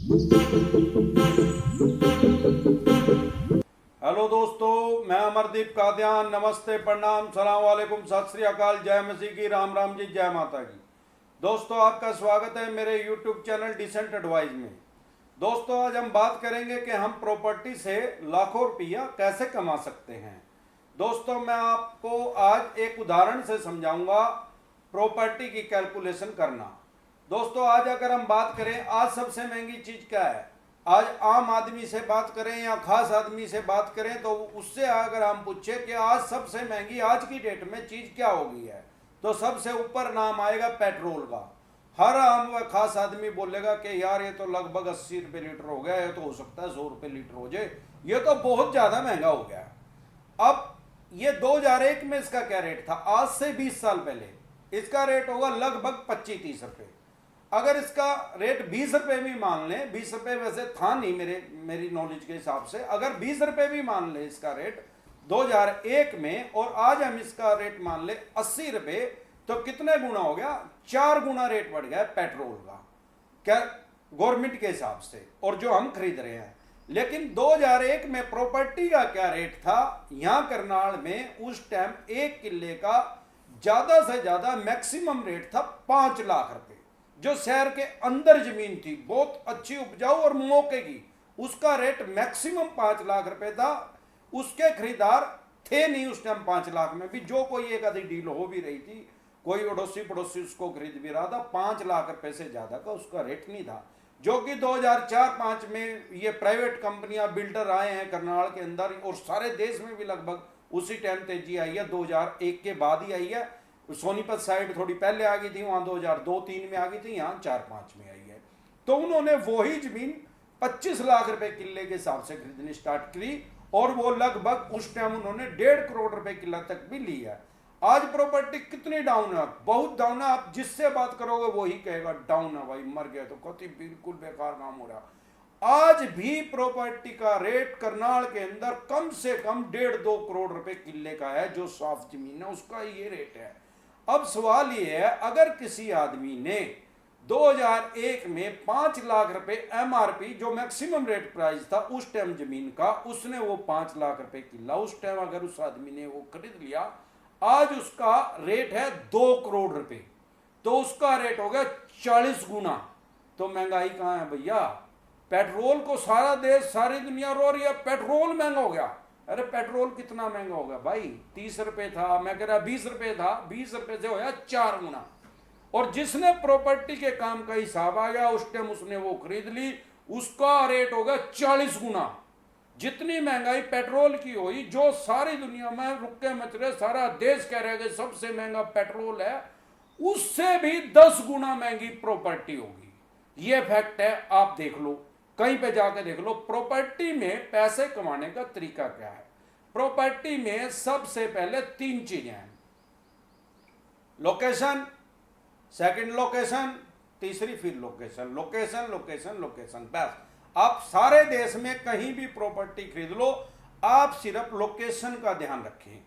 Hello दोस्तों, मैं अमरदीप कादियान। नमस्ते, प्रणाम, सलाम वालेकुम, सत श्री अकाल, जय मसीह की, राम राम जी, जय माता की। दोस्तों, आपका स्वागत है मेरे यूट्यूब चैनल डिसेंट एडवाइज में। दोस्तों, आज हम बात करेंगे कि हम प्रॉपर्टी से लाखों रुपया कैसे कमा सकते हैं। दोस्तों, मैं आपको आज एक उदाहरण से समझाऊंगा प्रॉपर्टी की कैलकुलेशन करना। दोस्तों, आज अगर हम बात करें, आज सबसे महंगी चीज़ क्या है। आज आम आदमी से बात करें या खास आदमी से बात करें तो उससे अगर हम पूछे कि आज सबसे महंगी आज की डेट में चीज़ क्या हो गई है, तो सबसे ऊपर नाम आएगा पेट्रोल का। हर आम व खास आदमी बोलेगा कि यार ये तो लगभग 80 रुपये लीटर हो गया, ये तो हो सकता है 100 रुपये लीटर हो जाए, ये तो बहुत ज़्यादा महंगा हो गया। अब ये 2001 में इसका क्या रेट था, आज से 20 साल पहले इसका रेट होगा लगभग 25-30 रुपये। अगर इसका रेट 20 रुपये भी मान लें, 20 रुपये वैसे था नहीं मेरी नॉलेज के हिसाब से, अगर 20 रुपये भी मान लें इसका रेट 2001 में, और आज हम इसका रेट मान लें 80 रुपये, तो कितने गुना हो गया, 4 गुना रेट बढ़ गया पेट्रोल का, क्या गवर्नमेंट के हिसाब से, और जो हम खरीद रहे हैं। लेकिन 2001 में प्रॉपर्टी का क्या रेट था यहां करनाल में, उस टाइम एक किले का ज्यादा से ज्यादा मैक्सिमम रेट था 5 लाख रुपए। जो शहर के अंदर जमीन थी, बहुत अच्छी उपजाऊ और मौके की, उसका रेट मैक्सिमम 5 लाख रुपए था। उसके खरीदार थे नहीं उस टाइम 5 लाख में भी, जो कोई एक आधी डील हो भी रही थी, कोई अड़ोसी पड़ोसी उसको खरीद भी रहा था, 5 लाख रुपए से ज्यादा का उसका रेट नहीं था। जो कि 2004-5 में ये प्राइवेट कंपनियां, बिल्डर आए हैं करनाल के अंदर, और सारे देश में भी लगभग उसी टाइम तेजी आई है, 2001 के बाद ही आई है। सोनीपत साइड थोड़ी पहले आ गई थी, वहां 2002-3 में आ गई थी, यहाँ 4-5 में आई है। तो उन्होंने वही जमीन 25 लाख रुपए किले के हिसाब से खरीदनी स्टार्ट की, और वो लगभग उस टाइम उन्होंने 1.5 करोड़ रुपए किला तक भी ली है। आज प्रॉपर्टी कितनी डाउन है, बहुत डाउन है। आप जिससे बात करोगे वही कहेगा डाउन है भाई, मर गया तो कति बिल्कुल बेकार काम हो रहा। आज भी प्रॉपर्टी का रेट करनाल के अंदर कम से कम 1.5-2 करोड़ रुपए किले का है, जो साफ जमीन है उसका ये रेट है। अब सवाल ये है, अगर किसी आदमी ने 2001 में 5 लाख रुपए एमआरपी, जो मैक्सिमम रेट प्राइस था उस टाइम जमीन का, उसने वो 5 लाख रुपए किला उस टाइम अगर उस आदमी ने वो खरीद लिया, आज उसका रेट है 2 करोड़ रुपए, तो उसका रेट हो गया 40 गुना। तो महंगाई कहां है भैया। पेट्रोल को सारा देश, सारी दुनिया रो रही है, पेट्रोल महंगा हो गया। अरे पेट्रोल कितना महंगा हो गया भाई, 30 रुपए था, मैं कह रहा 20 रुपए था, 20 रुपए से हो गया 4 गुना। और जिसने प्रॉपर्टी के काम का हिसाब आ गया उस टाइम उसने वो खरीद ली, उसका रेट हो गया 40 गुना। जितनी महंगाई पेट्रोल की हुई, जो सारी दुनिया में रुके मच रहे, सारा देश कह रहे कि सबसे महंगा पेट्रोल है, उससे भी 10 गुना महंगी प्रॉपर्टी होगी। ये फैक्ट है, आप देख लो, कहीं पे जाके देख लो। प्रॉपर्टी में पैसे कमाने का तरीका क्या है। प्रॉपर्टी में सबसे पहले 3 चीजें हैं, लोकेशन, सेकंड लोकेशन, तीसरी फिर लोकेशन, लोकेशन लोकेशन लोकेशन। बस आप सारे देश में कहीं भी प्रॉपर्टी खरीद लो, आप सिर्फ लोकेशन का ध्यान रखें।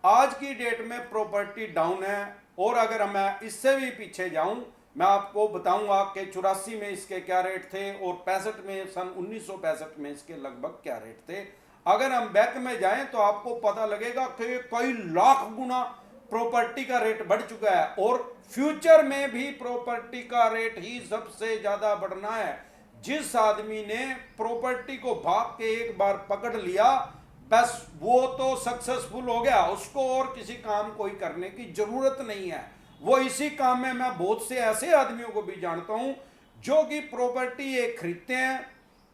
आज की डेट में प्रॉपर्टी डाउन है, और अगर मैं इससे भी पीछे जाऊं, मैं आपको बताऊंगा कि 84 में इसके क्या रेट थे, और 65 में, सन 1965 में इसके लगभग क्या रेट थे। अगर हम बैक में जाएं तो आपको पता लगेगा कि कई लाख गुना प्रॉपर्टी का रेट बढ़ चुका है, और फ्यूचर में भी प्रॉपर्टी का रेट ही सबसे ज्यादा बढ़ना है। जिस आदमी ने प्रॉपर्टी को भाग के एक बार पकड़ लिया, बस वो तो सक्सेसफुल हो गया, उसको और किसी काम कोई करने की जरूरत नहीं है। वो इसी काम में, मैं बहुत से ऐसे आदमियों को भी जानता हूं जो कि प्रॉपर्टी एक खरीदते हैं,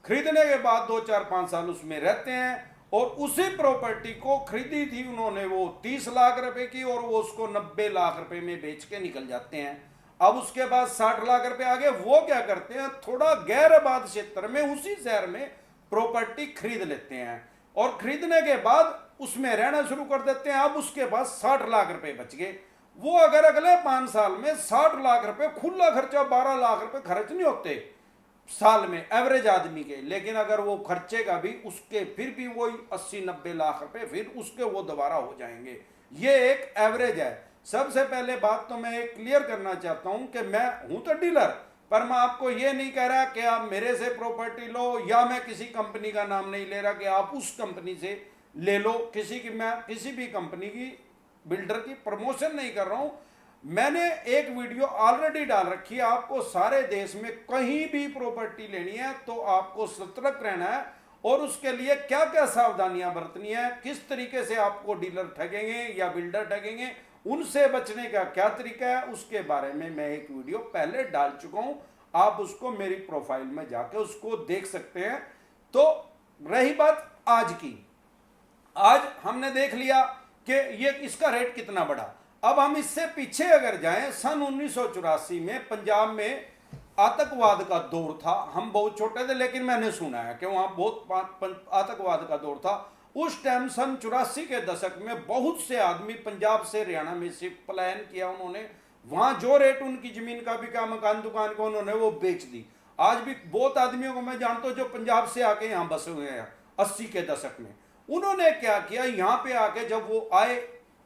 खरीदने के बाद 2-4-5 साल उसमें रहते हैं, और उसी प्रॉपर्टी को खरीदी थी उन्होंने वो 30 लाख रुपए की, और वो उसको 90 लाख रुपए में बेच के निकल जाते हैं। अब उसके बाद 60 लाख रुपए आ गए, वो क्या करते हैं, थोड़ा गैर आबाद क्षेत्र में उसी शहर में प्रॉपर्टी खरीद लेते हैं, और खरीदने के बाद उसमें रहना शुरू कर देते हैं। अब उसके पास 60 लाख रुपए बच गए। वो अगर अगले 5 साल में 60 लाख रुपए, खुला खर्चा 12 लाख रुपए खर्च नहीं होते साल में एवरेज आदमी के, लेकिन अगर वो खर्चेगा भी, उसके फिर भी वही 80-90 लाख रुपए फिर उसके वो दोबारा हो जाएंगे। ये एक एवरेज है। सबसे पहले बात तो मैं एक क्लियर करना चाहता हूं कि मैं हूं तो डीलर, पर मैं आपको ये नहीं कह रहा कि आप मेरे से प्रॉपर्टी लो, या मैं किसी कंपनी का नाम नहीं ले रहा कि आप उस कंपनी से ले लो। मैं किसी भी कंपनी की, बिल्डर की प्रमोशन नहीं कर रहा हूं। मैंने एक वीडियो ऑलरेडी डाल रखी है। आपको सारे देश में कहीं भी प्रॉपर्टी लेनी है तो आपको सतर्क रहना है, और उसके लिए क्या क्या सावधानियां बरतनी है, किस तरीके से आपको डीलर ठगेंगे या बिल्डर ठगेंगे, उनसे बचने का क्या तरीका है, उसके बारे में मैं एक वीडियो पहले डाल चुका हूं। आप उसको मेरी प्रोफाइल में जाके उसको देख सकते हैं। तो रही बात आज की, आज हमने देख लिया कि ये इसका रेट कितना बढ़ा। अब हम इससे पीछे अगर जाएं, सन 1984 में पंजाब में आतंकवाद का दौर था। हम बहुत छोटे थे लेकिन मैंने सुना है कि वहां बहुत आतंकवाद का दौर था। उस टाइम सन 84 के दशक में बहुत से आदमी पंजाब से हरियाणा में से पलायन किया उन्होंने। वहां जो रेट उनकी जमीन का बिका, मकान दुकान का, उन्होंने वो बेच दी। आज भी बहुत आदमियों को मैं जानता हूं जो पंजाब से आके यहाँ बसे हुए हैं 80 के दशक में। उन्होंने क्या किया, यहाँ पे आके जब वो आए,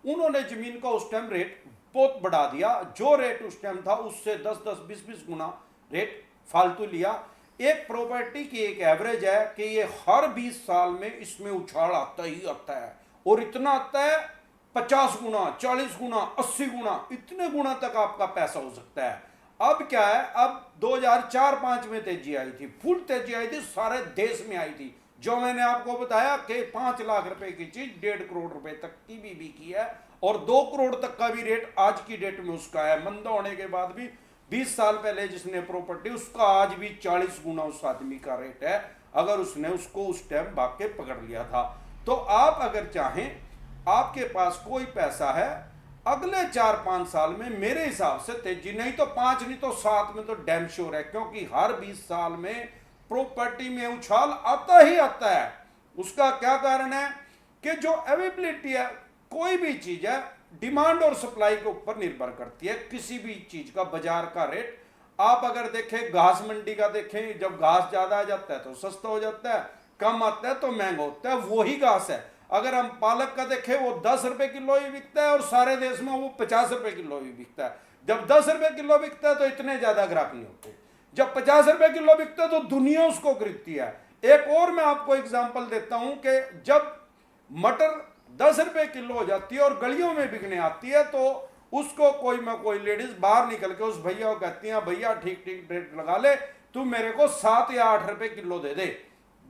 उन्होंने जमीन का उस टाइम रेट बहुत बढ़ा दिया। जो रेट उस टाइम था उससे 10-10, 20-20 गुना रेट फालतू लिया। एक प्रॉपर्टी की एक एवरेज है कि ये हर 20 साल में इसमें उछाल आता ही आता है, और इतना आता है 50 गुना, 40 गुना, 80 गुना, इतने गुना तक आपका पैसा हो सकता है। अब क्या है, अब 2004-05 में तेजी आई थी, फुल तेजी आई थी, सारे देश में आई थी। जो मैंने आपको बताया कि 5 लाख रुपए की चीज 1.5 करोड़ रुपए तक की भी बिकी है, और 2 करोड़ तक का भी रेट आज की डेट में उसका है। मंदा होने के बाद भी 20 साल पहले जिसने प्रॉपर्टी, उसका आज भी 40 गुना उस आदमी का रेट है, अगर उसने उसको उस टाइम भाग के पकड़ लिया था। तो आप अगर चाहें, आपके पास कोई पैसा है, अगले 4-5 साल में मेरे हिसाब से तेजी, नहीं तो 5 नहीं तो 7 में तो डैम श्योर है, क्योंकि हर 20 साल में प्रॉपर्टी में उछाल आता ही आता है। उसका क्या कारण है कि जो अवेलेबिलिटी है, कोई भी चीज है, डिमांड और सप्लाई के ऊपर निर्भर करती है। किसी भी चीज का बाजार का रेट आप अगर देखें, घास मंडी का देखें, जब घास ज्यादा आ जाता है तो सस्ता हो जाता है, कम आता है तो महंगा होता है, वही घास है। अगर हम पालक का देखें, वो 10 रुपए किलो ही बिकता है, और सारे देश में वो 50 रुपए किलो ही बिकता है। जब 10 रुपए किलो बिकता है तो इतने ज्यादा ग्राहक नहीं होते। जब 50 रुपए किलो बिकता है तो दुनिया उसको खरीदती है। एक और मैं आपको एग्जांपल देता हूं कि जब मटर 10 रुपए किलो हो जाती है और गलियों में बिकने आती है, तो उसको कोई लेडीज बाहर निकल के उस भैया को कहती है, भैया ठीक ठीक रेट लगा ले, तू मेरे को 7 या 8 रुपए किलो दे दे,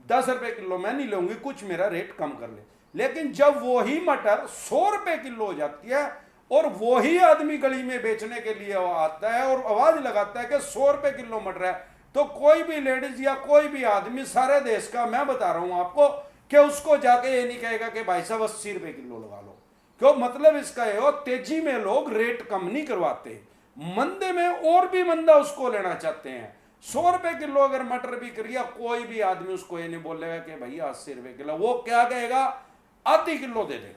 10 रुपए किलो मैं नहीं लूंगी, कुछ मेरा रेट कम कर ले। लेकिन जब वही मटर 100 रुपए किलो हो जाती है और वही आदमी गली में बेचने के लिए आता है और आवाज लगाता है कि 100 रुपए किलो मटर है, तो कोई भी लेडीज या कोई भी आदमी सारे देश का, मैं बता रहा हूं आपको, कि उसको जाके ये नहीं कहेगा कि भाई साहब 80 रुपए किलो लगा लो। क्यों? मतलब इसका ये हो, तेजी में लोग रेट कम नहीं करवाते, मंदे में और भी मंदा उसको लेना चाहते हैं। 100 रुपए किलो अगर मटर बिक रही है, कोई भी आदमी उसको ये नहीं बोलेगा कि भैया 80 रुपए किलो, वो क्या कहेगा, आधी किलो दे दे,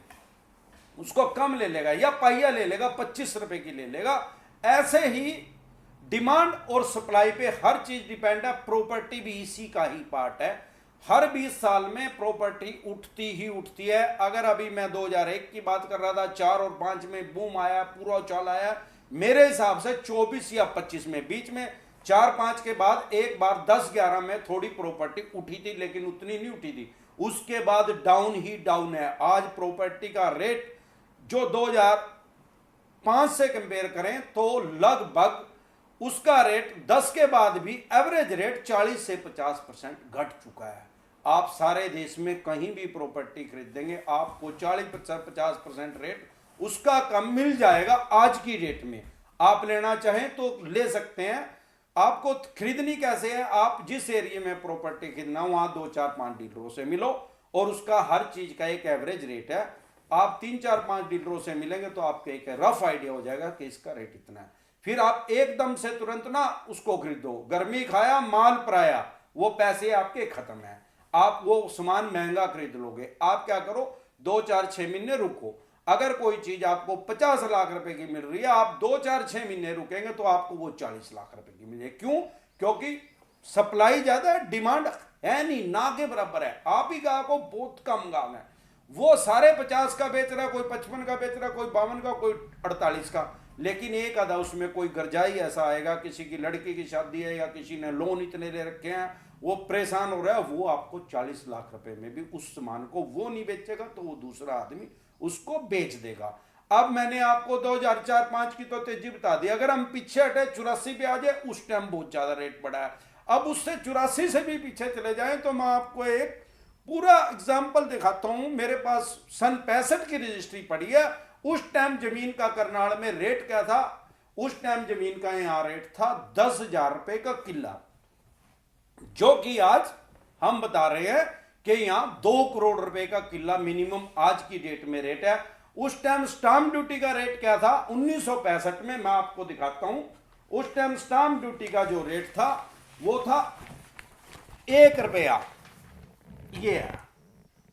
उसको कम ले लेगा, या पाइया ले लेगा, 25 रुपए की ले लेगा। ऐसे ही डिमांड और सप्लाई पे हर चीज डिपेंड है। प्रॉपर्टी भी इसी का ही पार्ट है। हर 20 साल में प्रॉपर्टी उठती ही उठती है। अगर अभी मैं 2001 की बात कर रहा था, 4 और 5 में बूम आया, पूरा उछाल आया, मेरे हिसाब से 24 या 25 में, बीच में 4-5 के बाद एक बार 10-11 में थोड़ी प्रॉपर्टी उठी थी, लेकिन उतनी नहीं उठी थी। उसके बाद डाउन ही डाउन है। आज प्रॉपर्टी का रेट जो 2005 से कंपेयर करें तो लगभग उसका रेट 10 के बाद भी एवरेज रेट 40 से 50% घट चुका है। आप सारे देश में कहीं भी प्रॉपर्टी खरीदेंगे, आपको 40-50% रेट उसका कम मिल जाएगा। आज की डेट में आप लेना चाहें तो ले सकते हैं। आपको खरीदनी कैसे है, आप जिस एरिया में प्रॉपर्टी खरीदना, वहां 2-4-5 डीलरों से मिलो, और उसका हर चीज का एक एवरेज रेट है। आप 3-4-5 डीलरों से मिलेंगे तो आपको एक रफ आइडिया हो जाएगा कि इसका रेट इतना है। फिर आप एकदम से तुरंत ना उसको खरीदो, गर्मी खाया माल पराया, वो पैसे आपके खत्म है, आप वो सामान महंगा खरीद लोगे। आप क्या करो, 2-4-6 महीने रुको। अगर कोई चीज आपको 50 लाख रुपए की मिल रही है, आप 2-4-6 महीने रुकेंगे तो आपको वो 40 लाख रुपए की मिलेगी। क्यों? क्योंकि सप्लाई ज्यादा है, डिमांड है नहीं, ना के बराबर है। आप ही गाहक को बहुत कम गाहक है, वो सारे 50 का बेच रहा है, कोई 55 का बेच रहा है, कोई 52 का, कोई 48 का। लेकिन एक आधा उसमें कोई गर्जाई ऐसा आएगा, किसी की लड़की की शादी है या किसी ने लोन इतने ले रखे हैं, वो परेशान हो रहा है, वो आपको 40 लाख रुपए में भी उस सामान को वो नहीं बेचेगा तो वो दूसरा आदमी उसको बेच देगा। अब मैंने आपको 2004-5 की तो तेजी बता दी, अगर हम पीछे हटे 84 पे आ जाए, उस टाइम बहुत ज्यादा रेट बढ़ा है। अब उससे 84 से भी पीछे चले जाएं तो मैं आपको एक पूरा एग्जाम्पल दिखाता हूं। मेरे पास सन 65 की रजिस्ट्री पड़ी है। उस टाइम जमीन का करनाल में रेट क्या था? उस टाइम जमीन का यहां रेट था 10,000 रुपए का किला, जो कि आज हम बता रहे हैं कि यहां 2 करोड़ रुपए का किला मिनिमम आज की डेट में रेट है। उस टाइम स्टाम्प ड्यूटी का रेट क्या था 1965 में? मैं आपको दिखाता हूं। उस टाइम स्टाम्प ड्यूटी का जो रेट था वो था 1 रुपया। ये है,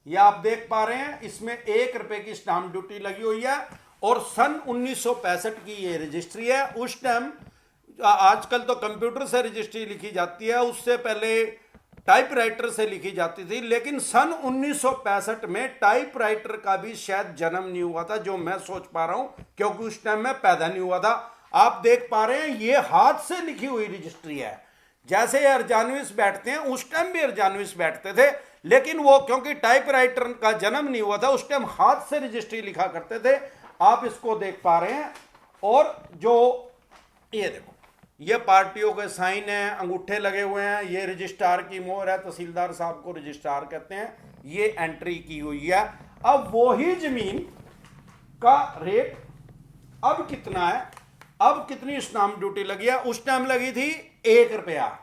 ये आप देख पा रहे हैं, इसमें 1 रुपए की स्टाम्प ड्यूटी लगी हुई है। और सन 1965 की ये रजिस्ट्री है। उस टाइम, आजकल तो कंप्यूटर से रजिस्ट्री लिखी जाती है, उससे पहले टाइपराइटर से लिखी जाती थी, लेकिन सन 1965 में टाइपराइटर का भी शायद जन्म नहीं हुआ था, जो मैं सोच पा रहा हूं, क्योंकि उस टाइम में पैदा नहीं हुआ था। आप देख पा रहे हैं ये हाथ से लिखी हुई रजिस्ट्री है। जैसे अर्जानविस बैठते हैं, उस टाइम भी अर्जानविस बैठते थे, लेकिन वो क्योंकि टाइपराइटर का जन्म नहीं हुआ था, उस टाइम हाथ से रजिस्ट्री लिखा करते थे। आप इसको देख पा रहे हैं। और जो ये देखो, ये पार्टियों के साइन है, अंगूठे लगे हुए हैं, ये रजिस्ट्रार की मोहर है, तहसीलदार साहब को रजिस्ट्रार कहते हैं, ये एंट्री की हुई है। अब वही जमीन का रेट अब कितना है, अब कितनी स्टाम्प ड्यूटी लगी है? उस टाइम लगी थी 1 रुपया,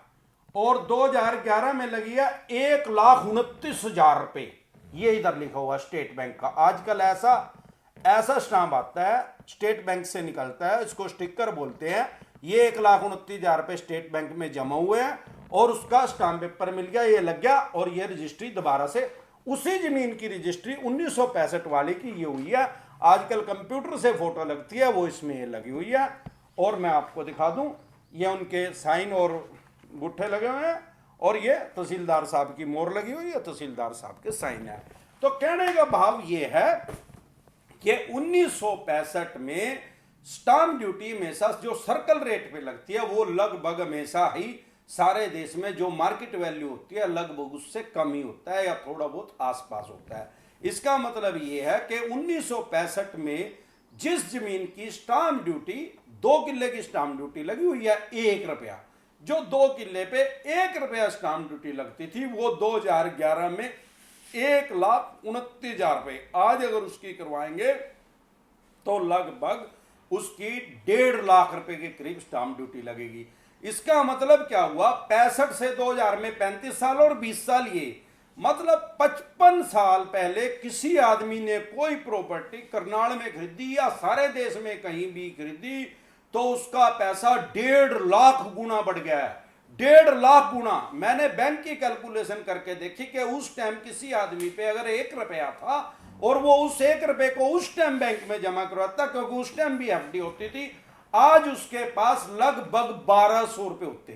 और 2011 में लगी है 1,29,000 रुपए। ये इधर लिखा हुआ स्टेट बैंक का। आजकल ऐसा स्टाम्प आता है, स्टेट बैंक से निकलता है, इसको स्टिकर बोलते हैं। ये 1,29,000 रुपए स्टेट बैंक में जमा हुए हैं, और उसका स्टाम्प पेपर मिल गया, ये लग गया, और ये रजिस्ट्री दोबारा से उसी जमीन की रजिस्ट्री 1965 वाली की ये हुई है। आजकल कंप्यूटर से फोटो लगती है, वो इसमें ये लगी हुई है। और मैं आपको दिखा दूं, ये उनके साइन और गुट्ठे लगे हुए हैं, और ये तहसीलदार साहब की मोहर लगी हुई है, तहसीलदार साहब के साइन है। तो कहने का भाव ये है कि 1965 में स्टाम्प ड्यूटी हमेशा जो सर्कल रेट पे लगती है, वो लगभग हमेशा ही सारे देश में जो मार्केट वैल्यू होती है लगभग उससे कम ही होता है, या थोड़ा बहुत आसपास होता है। इसका मतलब ये है कि 1965 में जिस जमीन की स्टाम्प ड्यूटी 2 किले की स्टाम्प ड्यूटी लगी हुई है 1 रुपया, जो 2 किले पे 1 रुपया स्टाम्प ड्यूटी लगती थी, वो 2011 में 1,29,000 रुपए। आज अगर उसकी करवाएंगे तो लगभग उसकी 1.5 लाख रुपए के करीब स्टाम्प ड्यूटी लगेगी। इसका मतलब क्या हुआ? 65 से 2000 में 35 साल और 20 साल, ये मतलब 55 साल पहले किसी आदमी ने कोई प्रॉपर्टी करनाल में खरीदी या सारे देश में कहीं भी खरीदी, तो उसका पैसा 1.5 लाख गुना बढ़ गया है। 1.5 लाख गुना। मैंने बैंक की कैलकुलेशन करके देखी कि उस टाइम किसी आदमी पे अगर 1 रुपया था और वो उस 1 रुपए को उस टाइम बैंक में जमा करवाता, क्योंकि उस टाइम भी एफडी होती थी, आज उसके पास लगभग 1,200 रुपए होते,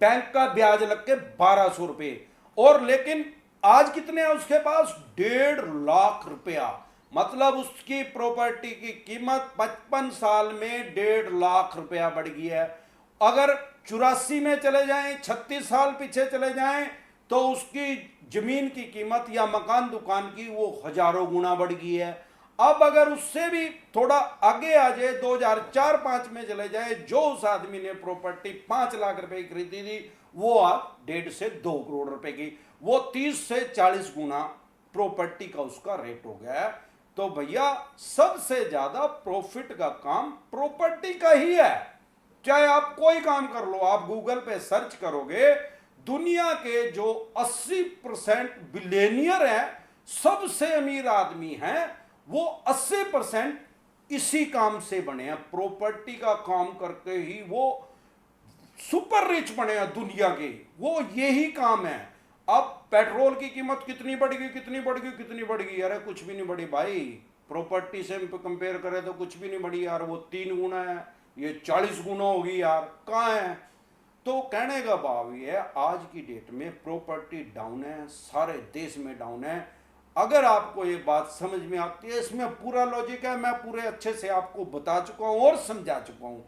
बैंक का ब्याज लग के 1,200 रुपए। और लेकिन आज कितने हैं उसके पास? 1.5 लाख रुपया। मतलब उसकी प्रॉपर्टी की कीमत 55 साल में 1.5 लाख रुपया बढ़ गई है। अगर 84 में चले जाएं, 36 साल पीछे चले जाएं, तो उसकी जमीन की कीमत या मकान दुकान की वो हजारों गुना बढ़ गई है। अब अगर उससे भी थोड़ा आगे आ जाए, 2004-5 में चले जाए, जो उस आदमी ने प्रॉपर्टी 5 लाख रुपए की खरीदी थी, वो आज 1.5 से 2 करोड़ रुपए की, वो 30 से 40 गुना प्रॉपर्टी का उसका रेट हो गया है। तो भैया सबसे ज्यादा प्रॉफिट का काम प्रॉपर्टी का ही है। चाहे आप कोई काम कर लो, आप गूगल पे सर्च करोगे, दुनिया के जो 80% बिलियनियर हैं, सबसे अमीर आदमी हैं, वो 80% इसी काम से बने हैं, प्रॉपर्टी का काम करके ही वो सुपर रिच बने हैं दुनिया के। वो यही काम है। अब पेट्रोल की कीमत कितनी बढ़ गई, कितनी बढ़ गई, कितनी बढ़ गई? अरे कुछ भी नहीं बढ़ी भाई, प्रॉपर्टी से कंपेयर करें तो कुछ भी नहीं बढ़ी यार। वो 3 गुना है, ये 40 गुना होगी यार, कहाँ है? तो कहने का भाव ये है, आज की डेट में प्रॉपर्टी डाउन है, सारे देश में डाउन है। अगर आपको ये बात समझ में आती है, इसमें पूरा लॉजिक है, मैं पूरे अच्छे से आपको बता चुका हूं और समझा चुका हूं।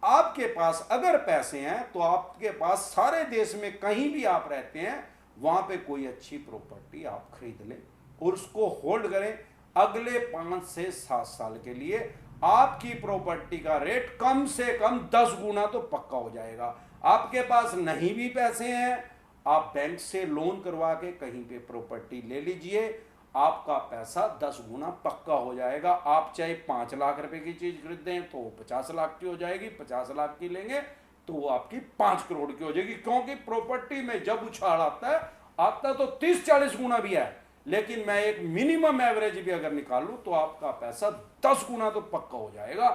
आपके पास अगर पैसे हैं तो आपके पास सारे देश में कहीं भी आप रहते हैं वहां पे कोई अच्छी प्रॉपर्टी आप खरीद लें और उसको होल्ड करें। अगले 5 से 7 साल के लिए आपकी प्रॉपर्टी का रेट कम से कम 10 गुना तो पक्का हो जाएगा। आपके पास नहीं भी पैसे हैं, आप बैंक से लोन करवा के कहीं पे प्रॉपर्टी ले लीजिए, आपका पैसा 10 गुना पक्का हो जाएगा। आप चाहे 5 लाख रुपए की चीज खरीदें तो 50 लाख की हो जाएगी, 50 लाख की लेंगे तो वो आपकी 5 करोड़ की हो जाएगी। क्योंकि प्रॉपर्टी में जब उछाल आता तो 30-40 गुना भी है, लेकिन मैं एक मिनिमम एवरेज भी अगर निकालूं तो आपका पैसा 10 गुना तो पक्का हो जाएगा।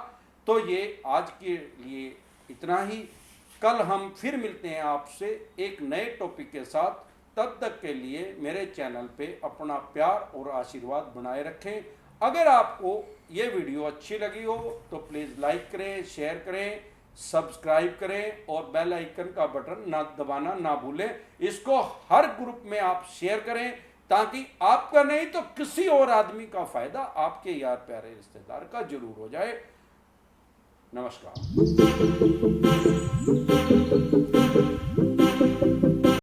तो ये आज के लिए इतना ही। कल हम फिर मिलते हैं आपसे एक नए टॉपिक के साथ। तब तक के लिए मेरे चैनल पे अपना प्यार और आशीर्वाद बनाए रखें। अगर आपको ये वीडियो अच्छी लगी हो तो प्लीज़ लाइक करें, शेयर करें, सब्सक्राइब करें और बेल आइकन का बटन ना दबाना ना भूलें। इसको हर ग्रुप में आप शेयर करें ताकि आपका नहीं तो किसी और आदमी का फायदा आपके यार प्यारे रिश्तेदार का जरूर हो जाए। नमस्कार।